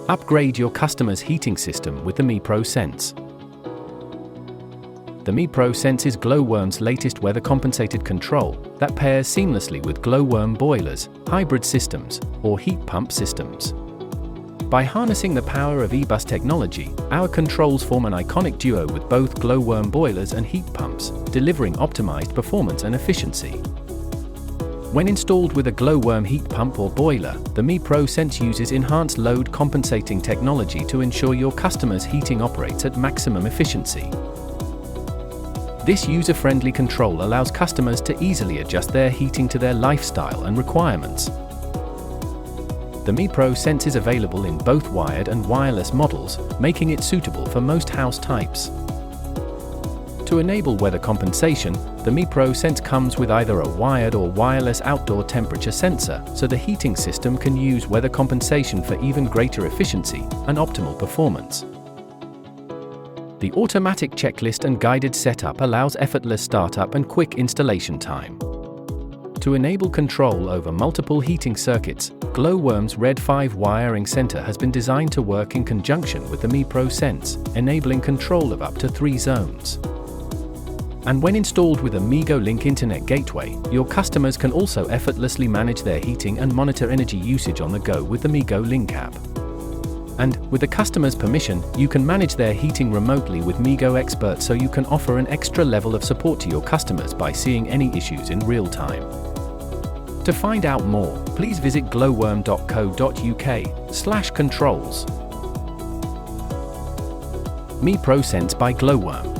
Upgrade your customer's heating system with the MiPro Sense. The MiPro Sense is Glow-worm's latest weather-compensated control that pairs seamlessly with Glow-worm boilers, hybrid systems, or heat pump systems. By harnessing the power of eBus technology, our controls form an iconic duo with both Glow-worm boilers and heat pumps, delivering optimized performance and efficiency. When installed with a Glow-worm heat pump or boiler, the MiPro Sense uses enhanced load compensating technology to ensure your customer's heating operates at maximum efficiency. This user-friendly control allows customers to easily adjust their heating to their lifestyle and requirements. The MiPro Sense is available in both wired and wireless models, making it suitable for most house types. To enable weather compensation, the MiPro Sense comes with either a wired or wireless outdoor temperature sensor, so the heating system can use weather compensation for even greater efficiency and optimal performance. The automatic checklist and guided setup allows effortless startup and quick installation time. To enable control over multiple heating circuits, Glow-worm's Red 5 wiring center has been designed to work in conjunction with the MiPro Sense, enabling control of up to 3 zones. And when installed with a MiGo Link internet gateway, your customers can also effortlessly manage their heating and monitor energy usage on the go with the MiGo Link app. And, with the customer's permission, you can manage their heating remotely with MiGo Expert, so you can offer an extra level of support to your customers by seeing any issues in real time. To find out more, please visit glowworm.co.uk/controls. MiPro Sense by Glow-worm.